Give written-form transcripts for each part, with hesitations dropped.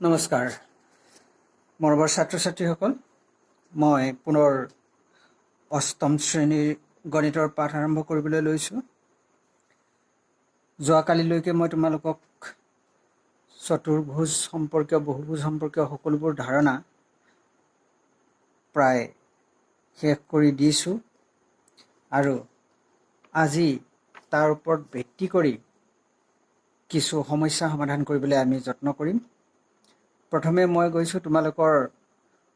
নমস্কাৰ মৰমৰ ছাত্ৰ ছাত্ৰীসকল মই পুনৰ অষ্টম শ্ৰেণীৰ গণিতৰ পাঠ আৰম্ভ কৰিবলৈ লৈছোঁ যোৱাকালিলৈকে মই তোমালোকক চতুৰ্ভুজ সম্পৰ্কীয় বহুভুজ সম্পৰ্কীয় সকলোবোৰ ধাৰণা প্ৰায় শেষ কৰি দিছোঁ আৰু আজি তাৰ ওপৰত ভিত্তি কৰি কিছু সমস্যা সমাধান কৰিবলৈ আমি যত্ন কৰিম প্ৰথমে মই গৈছো তোমালোকৰ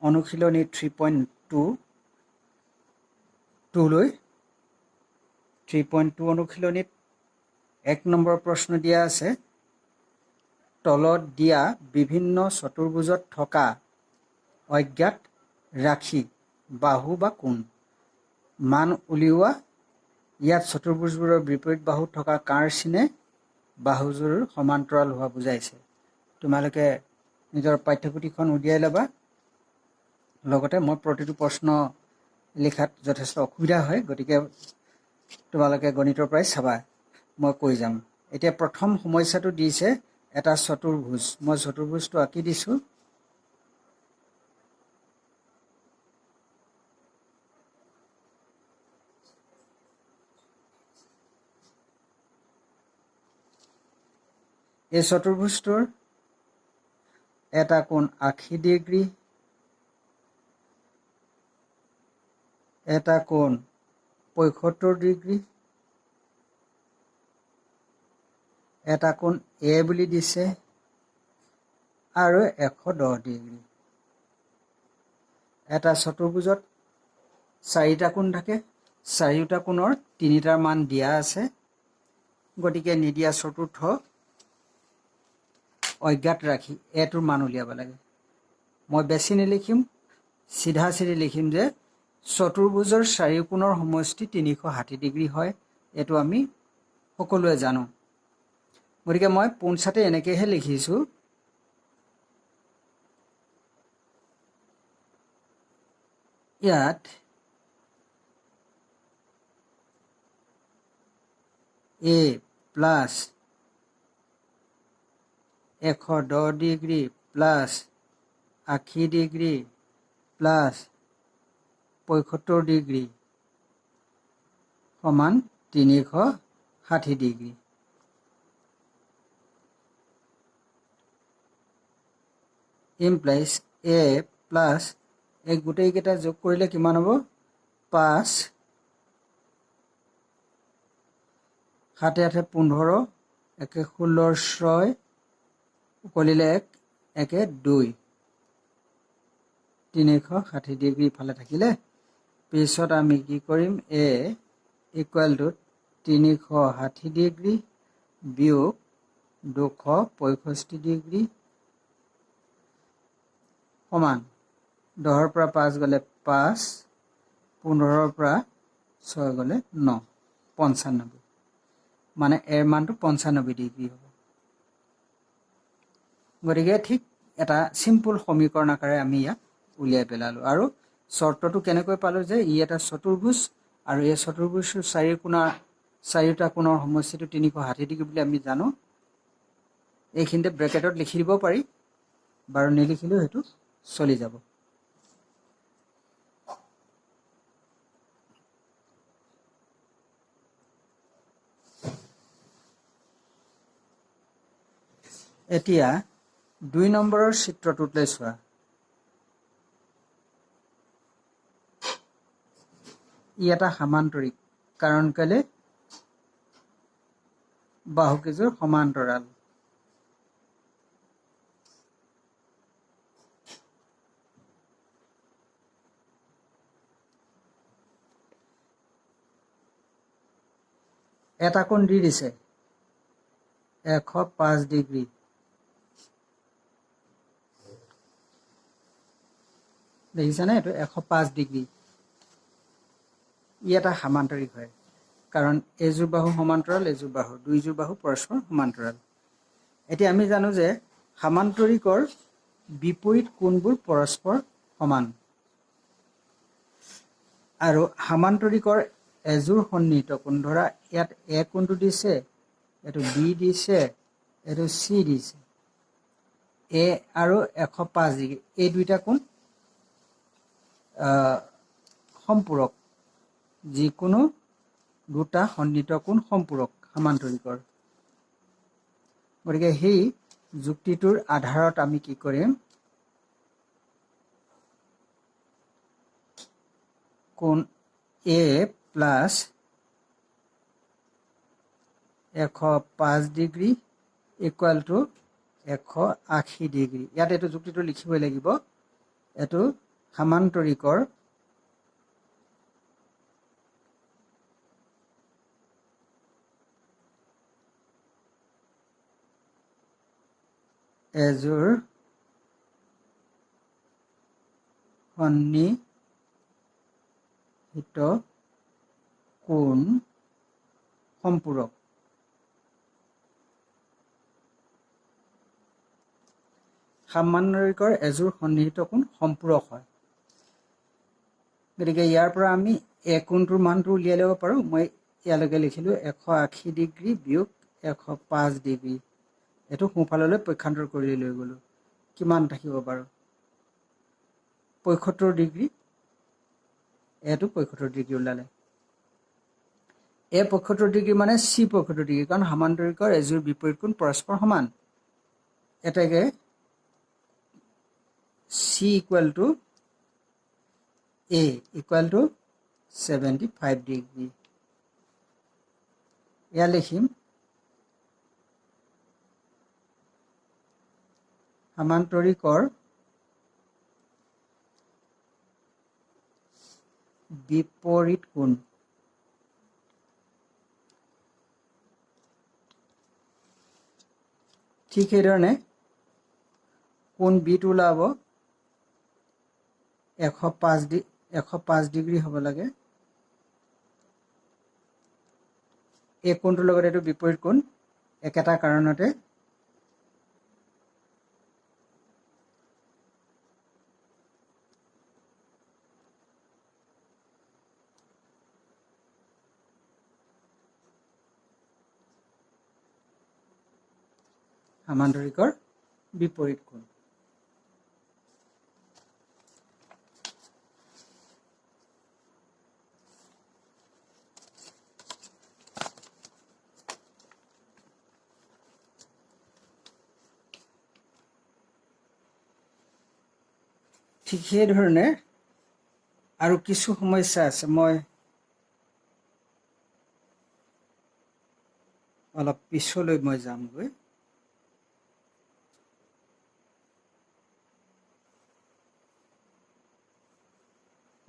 অনুশীলনী 3.2 লৈ 3.2 অনুশীলনীত 1 নম্বৰ প্ৰশ্ন দিয়া আছে তলত দিয়া বিভিন্ন চতুৰ্ভুজত থকা অজ্ঞাত ৰাশি বাহু বা কোণ মান উলিওৱা ইয়াত চতুৰ্ভুজবোৰৰ বিপৰীত বাহু থকা কাঁড় চিনে বাহুযোৰ সমান্তৰাল হোৱা বুজাইছে তোমালোকে নিজৰ পাঠ্যপুথিখন উলিয়াই ল'বা লগতে মই প্ৰতিটো প্ৰশ্ন লিখাত যথেষ্ট অসুবিধা হয় গতিকে তোমালোকে গণিতৰ প্ৰায় চাবা মই কৈ যাম এতিয়া প্ৰথম সমস্যাটো দিছে এটা চতুৰ্ভুজ মই চতুৰ্ভুজটো আঁকি দিছোঁ এই চতুৰ্ভুজটোৰ এটা কোণ 80 ডিগ্ৰী এটা কোণ 75 ডিগ্ৰী এটা কোণ এ বুলি দিছে আৰু 110 ডিগ্ৰী এটা চতুৰ্ভুজত চাৰিটা কোণ থাকে চাৰিটা কোণৰ তিনিটাৰ মান দিয়া আছে গতিকে নিদিয়া চতুৰ্থ অজ্ঞাত ৰাখি এটোৰ মান উলিয়াব লাগে মই বেছি নিলিখিম সিধা সিধি লিখিম যে চতুৰ্ভুজৰ চাৰিওকোণৰ সমষ্টি 360 ডিগ্ৰী হয় এটো আমি সকলোৱে জানো গতিকে মই পোনছাতে এনেকৈহে লিখিছোঁ ইয়াত a plus 110 degree plus 80 degree plus 75 degree সমান 360 ডিগ্ৰী ইমপ্লাইজ a প্লাছ এই গোটেইকেইটা যোগ কৰিলে কিমান হ'ব 5 7 8 15 1 16 6 উকলিলে 1 1 2 360 ডিগ্ৰী ফালে থাকিলে পিছত আমি কি কৰিম a ইকুৱেল টু 360 ডিগ্ৰী বিয়োগ 265 ডিগ্ৰী সমান 10 পৰা 5 গলে 5 15 পৰা 6 গলে 9 95 মানে এৰ মানটো 95 ডিগ্ৰী হ'ব গতিকে ঠিক এটা সিম্পল সমীকৰণ আকাৰে আমি ইয়াক উলিয়াই পেলালোঁ আৰু শৰ্তটো কেনেকৈ পালোঁ যে ই এটা চতুৰ্ভুজ আৰু এই চতুৰ্ভুজৰ চাৰিটা কোণৰ সমষ্টিটো 360 ডিগ্ৰী বুলি আমি জানো এইখিনিতে ব্ৰেকেটত লিখি দিব পাৰি বাৰু নিলিখিলেও সেইটো চলি যাব এতিয়া 2 নম্বৰৰ চিত্ৰটোলৈ চোৱা ই এটা সমান্তৰিক কাৰণ কেলে বাহুকেইযোৰ সমান্তৰাল এটা কোণ দি দিছে 105 ডিগ্ৰী দেখিছানে এইটো 105 ডিগ্ৰী ই এটা সমান্তৰিক হয় কাৰণ এযোৰ বাহু সমান্তৰাল এযোৰ বাহু দুইযোৰ বাহু পৰস্পৰ সমান্তৰাল এতিয়া আমি জানো যে সমান্তৰিকৰ বিপৰীত কোণবোৰ পৰস্পৰ সমান আৰু সমান্তৰিকৰ এযোৰ সন্নিহিত কোণ ধৰা ইয়াত এ কোণটো দিছে এটো বি দিছে এটো সি দিছে এ আৰু 105 ডিগ্ৰী এই দুইটা কোণ সম্পূৰক যিকোনো দুটা সন্নিহিত কোণ সম্পূৰক সমান্তৰিকৰ গতিকে সেই যুক্তিটোৰ আধাৰত আমি কি কৰিম কোণ A plus 105 degree equal to 180 degree ইয়াত এইটো যুক্তিটো লিখিবই লাগিব এইটো সমান্তৰিকৰ এযোৰ সন্নিহিত কোণ সম্পূৰক সমান্তৰিকৰ এযোৰ সন্নিহিত কোণ সম্পূৰক হয় গতিকে ইয়াৰ পৰা আমি এ কোণটোৰ মানটো উলিয়াই ল'ব পাৰোঁ মই ইয়ালৈকে লিখিলোঁ 180 ডিগ্ৰী বিয়োগ 105 ডিগ্ৰী এইটো সোঁফাললৈ পক্ষান্তৰ কৰি লৈ গ'লোঁ কিমান থাকিব বাৰু 75 ডিগ্ৰী এইটো 75 ডিগ্ৰী ওলালে এ 75 ডিগ্ৰী মানে চি 75 ডিগ্ৰী কাৰণ সমান্তৰিকৰ এযোৰ বিপৰীত কোণ পৰস্পৰ সমান এটাকে C equal to a equal to 75 degree ইয়াত লিখিম সমান্তৰিকৰ বিপৰীত কোণ ঠিক সেইধৰণে কোণ বিটো ওলাব 105 ডিগ্ৰী হ'ব লাগে এই কোণটোৰ লগত এইটো বিপৰীত কোণ একেটা কাৰণতে সমান্তৰিকৰ বিপৰীত কোণ ঠিক সেইধৰণে আৰু কিছু সমস্যা আছে মই অলপ পিছলৈ মই যামগৈ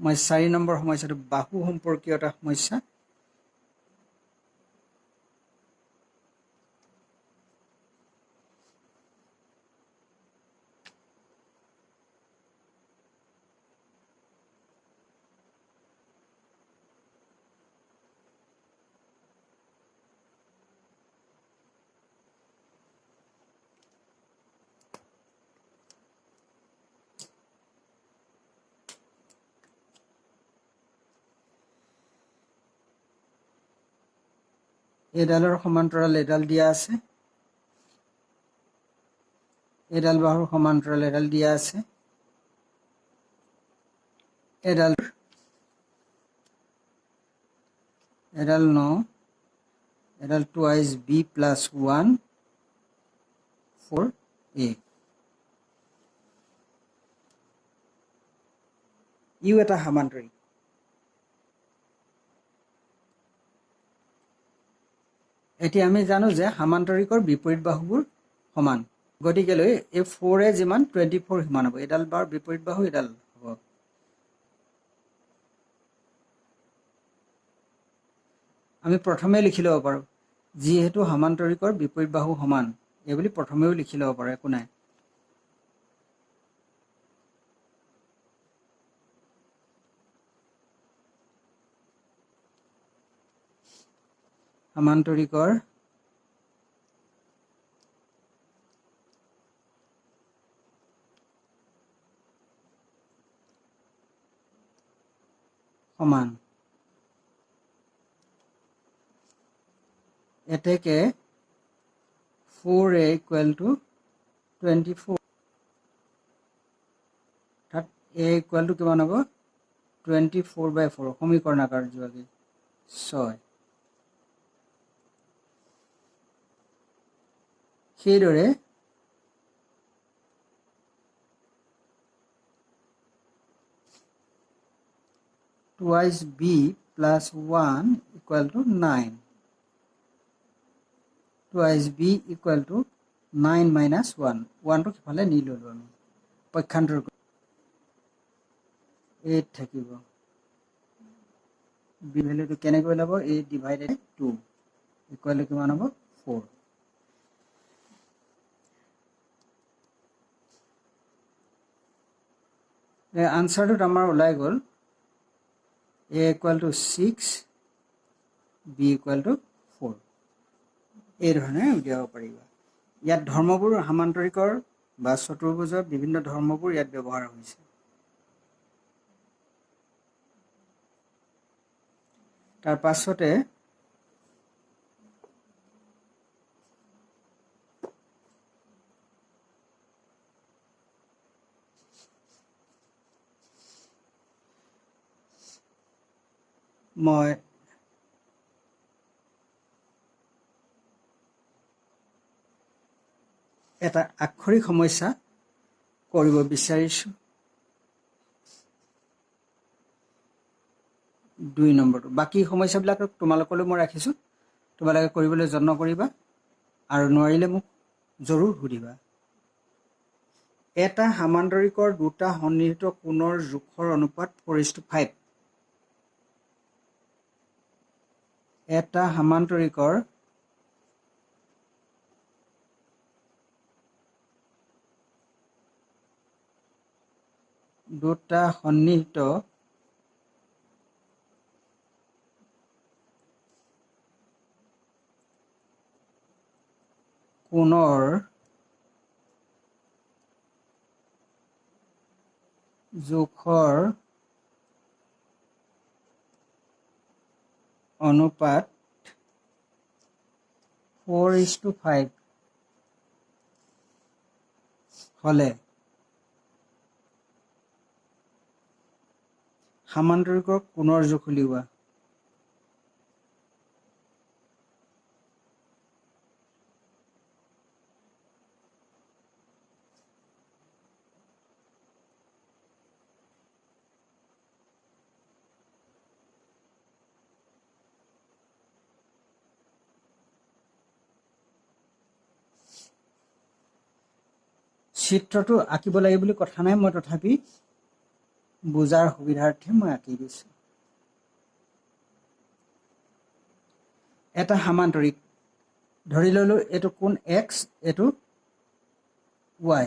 মই 4 নম্বৰ সমস্যাটো বাহু সম্পৰ্কীয় এটা সমস্যা এডালৰ সমান্তৰাল এডাল দিয়া আছে এডাল বাহুৰ সমান্তৰাল এডাল দিয়া আছে এডাল 9 এডাল টুৱাইজ বি প্লাছ 1 4 এ ইউ এটা সমান্তৰিক এতিয়া আমি জানো যে সমান্তৰিকৰ বিপৰীত বাহুবোৰ সমান গতিকেলৈ এই 4 এ যিমান 24 সমান হ'ব এডাল বাৰ বিপৰীত বাহু এডাল হ'ব আমি প্ৰথমে লিখি ল'ব পাৰোঁ যিহেতু সমান্তৰিকৰ বিপৰীত বাহু সমান এই বুলি প্ৰথমেও লিখি ল'ব পাৰোঁ একো নাই সমান্তৰিকৰ সমান এতেকে 4a equal to 24 a equal to কিমান হ'ব 24/4 সমীকৰণ আকাৰত যোৱাগে 6 সেইদৰে twice b plus 1 equal to 9 twice b equal to 9 minus 1 1 to কিফালে নি ললো আমি পক্ষান্তৰ 8 থাকিব b ভ্যালু তো কেনে কই লব 8 ডিভাইডেড 2 ইকুয়াল টু কিমান হ'ব 4 the answer to আমাৰ ওলাই গল a equal to 6 b equal to 4 এই ধৰণে উলিয়াব পাৰিবা ইয়াত ধৰ্মবোৰ সমান্তৰিকৰ বা চতুৰ্ভুজৰ বিভিন্ন ধৰ্মবোৰ ইয়াত ব্যৱহাৰ হৈছে তাৰ পাছতে মই এটা আক্ষৰিক সমস্যা কৰিব বিচাৰিছো 2 নম্বৰটো বাকি সমস্যাবিলাক তোমালোকলৈ মই ৰাখিছো তোমালোকে কৰিবলৈ যত্ন কৰিবা আৰু নোৱাৰিলে মোক জৰুৰ সুধিবা এটা সমান্তৰিকৰ দুটা সন্নিহিত কোণৰ জোখৰ অনুপাত 4:5 এটা সমান্তৰিকৰ দুটা সন্নিহিত কোণৰ জোখৰ অনুপাত 4:5 হলে সমান্তৰিকৰ কোণৰ জোখ উলিওৱা চিত্ৰটো আঁকিব লাগিব বুলি কথা নাই মই তথাপি বুজাৰ সুবিধাৰ্থে মই আঁকি দিছো এটা সমান্তৰিক ধৰি ললো এটো কোণ x এটো y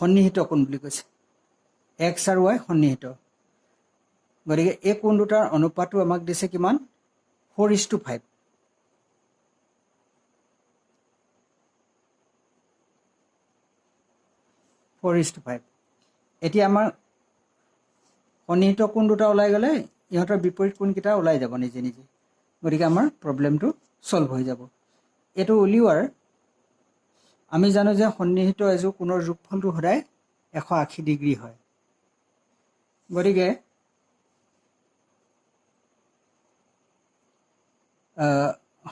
সন্নিহিত কোণ বুলি কৈছে x আৰু y সন্নিহিত গতিকে এই কোণ দুটাৰ অনুপাতটো আমাক দিছে কিমান 4:5 4:5 এতিয়া আমাৰ সন্নিহিত কোণ দুটা ওলাই গলে ইহঁতৰ বিপৰীত কোণ কিটা ওলাই যাব নিজে নিজে গতিকে আমাৰ প্ৰবলেমটো সলভ হৈ যাব এটো উলিওৱাৰ আমি জানো যে সন্নিহিত এজোৰ কোণৰ যোগফলটো সদায় 180 ডিগ্ৰী হয় গতিকে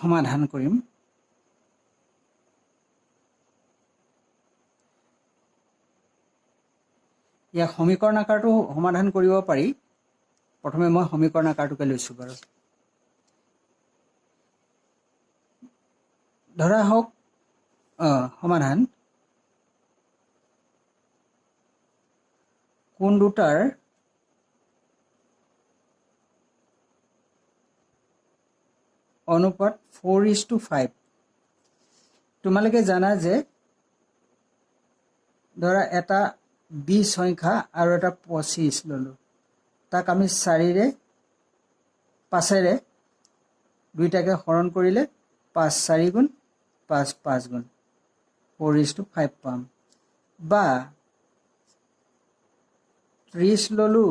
সমাধান কৰিম ইয়া সমীকৰণ আকাৰটো সমাধান কৰিব পাৰি প্ৰথমে মই সমীকৰণ আকাৰটোকে লৈছো বাৰু ধৰা হওক সমাধান কোণ দুটাৰ অনুপাত 4:5 তোমালোকে জানা যে ধৰা এটা 20 সংখ্যা আৰু এটা 25 ললো তাক আমি 4ৰে 5ৰে দুইটাকে হৰণ কৰিলে 5 4 গুণ 5 5 গুণ 4:5 পাম বা 30 ললো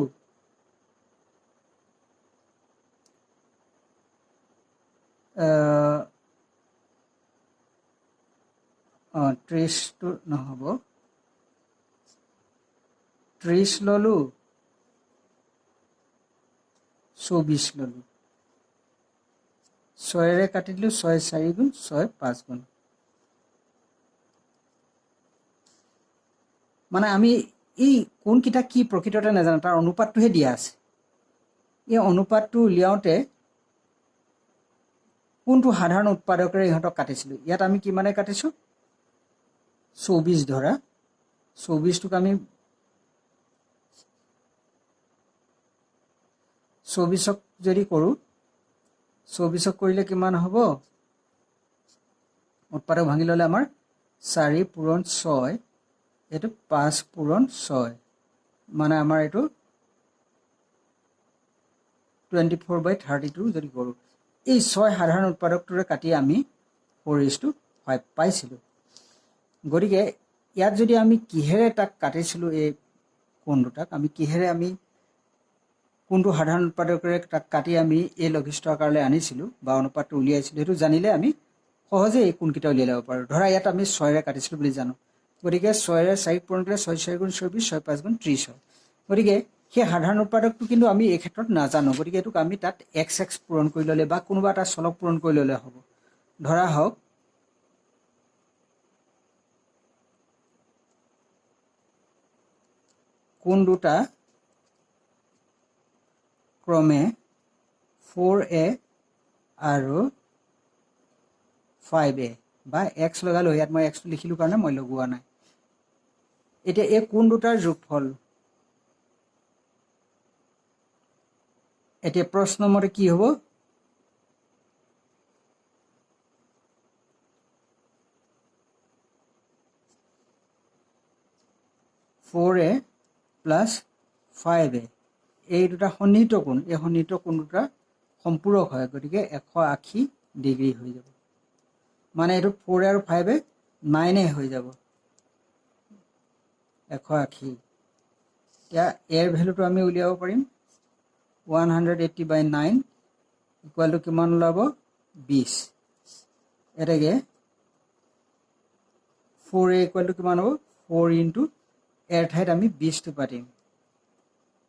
30 টো নহব 30 ললো 24 ললো 6 ৰে কাটি দিলো 6 4 গুণ 6 5 গুণ মানে আমি এই কোন কিটা কি প্ৰকৃততে নাজানো তাৰ অনুপাতটোহে দিয়া আছে এই অনুপাতটো উলিয়াওতে কোনটো সাধাৰণ উৎপাদকৰে ইহঁতক কাটিছিলো ইয়াত আমি কিমানে কাটিছো 24 ধৰা 24 টোক আমি 24ক যদি কৰো 24ক কৰিলে কিমান হ'ব উৎপাদক ভাঙি ললে আমাৰ 4 পূৰণ 6 এটো 5 পূৰণ 6 মানে আমাৰ এটো 24/32 যদি কৰো এই 6 সাধাৰণ উৎপাদকটোৰে কাটি আমি 4:5 পাইছিলো গৰিকে ইয়াত যদি আমি কিহেৰে তাক কাটিছিলো এই কোণ দুটাক আমি কিহেৰে আমি কোনটো সাধাৰণ উৎপাদকৰে তাক কাটি আমি এই লঘিষ্ঠ আকাৰলৈ আনিছিলো বা অনুপাতটো উলিয়াইছিলো হেতু জানিলে আমি সহজে এই কোণকিটা উলিয়াই ল'ব পাৰো ধৰা ইয়াত আমি 6 ৰে কাটিছিলো বুলি জানো গৰিকে 6 ৰে 4 পূৰণ কৰিলে 6 4 গুণ 24 6 5 গুণ 30 হয় গৰিকে সেই সাধাৰণ উৎপাদকটো কিন্তু আমি এই ক্ষেত্ৰত নাজানো গৰিকে এটোক আমি তাত xx পূৰণ কৰি ললে বা কোনোবা এটা চলক পূৰণ কৰি ললে হ'ব ধৰা হওক কোন দুটা ক্ৰমে 4a আৰু 5a বা x লগালো ইয়াত মই x টো লিখিলো কাৰণে মই লগোৱা নাই এতিয়া এই কোন দুটাৰ যোগফল এতিয়া প্ৰশ্ন মতে কি হ'ব 4a plus 5a এই দুটা সন্নিহিত কোণ এই সন্নিহিত কোণ দুটা সম্পূৰক হয় গতিকে 180 ডিগ্ৰী হৈ যাব মানে এটো 4 আৰু 5 এ 9 এ হৈ যাব 180 এতিয়া এৰ ভ্যালুটো আমি উলিয়াব পাৰিম 180/9 ইকুয়াল টু কিমান ওলাব 20 এটাকে 4a ইকুয়াল টু কিমান হ'ব 4 ইনটু এৰ ঠাইত আমি 20 টো পাতিম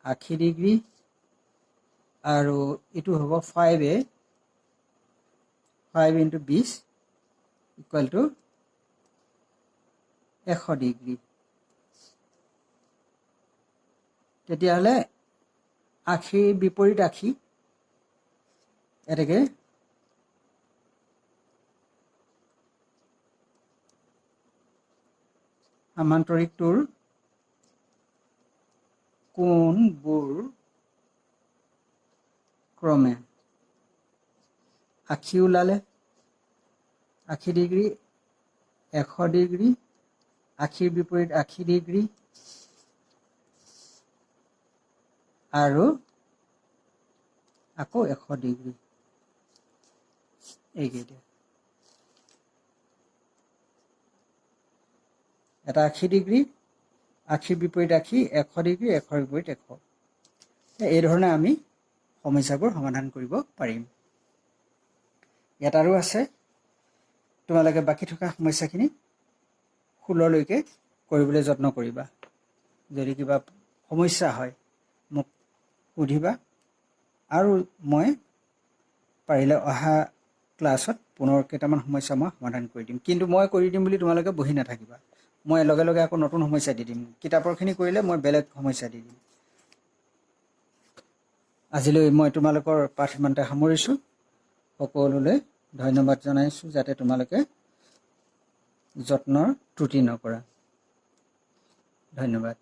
80 ডিগ্ৰী আৰু এটো হ'ব 5a 5 into 20 equal to 100 degree তেতিয়া হলে 80 বিপৰীত 80 এটাকে সমান্তৰিকটোৰ কোণবোৰ ক্ৰমে 80 ওলালে 80 ডিগ্ৰী 100 ডিগ্ৰী 80 বিপৰীত 80 ডিগ্ৰী আৰু আকৌ 100 ডিগ্ৰী এইকেইটা এটা 80 ডিগ্ৰী 80 বিপৰীত 80 100 ডিগ্ৰী 100 বিপৰীত 100 এই ধৰণে আমি সমস্যাবোৰ সমাধান কৰিব পাৰিম ইয়াত আৰু আছে তোমালোকে বাকি থকা সমস্যাখিনি 16 লৈকে কৰিবলৈ যত্ন কৰিবা যদি কিবা সমস্যা হয় মোক সুধিবা আৰু মই পাৰিলে অহা ক্লাছত পুনৰ কেইটামান সমস্যা মই সমাধান কৰি দিম কিন্তু মই কৰি দিম বুলি তোমালোকে বহি নাথাকিবা মই লগে লগে আকৌ নতুন সমস্যা দি দিম কিতাপৰখিনি কৰিলে মই বেলেগ সমস্যা দি দিম আজিলৈ মই তোমালোকৰ পাঠ ইমানতে সামৰিছো সকলোলৈ ধন্যবাদ জনাইছো যাতে তোমালোকে যত্নৰ ত্ৰুটি নকৰা ধন্যবাদ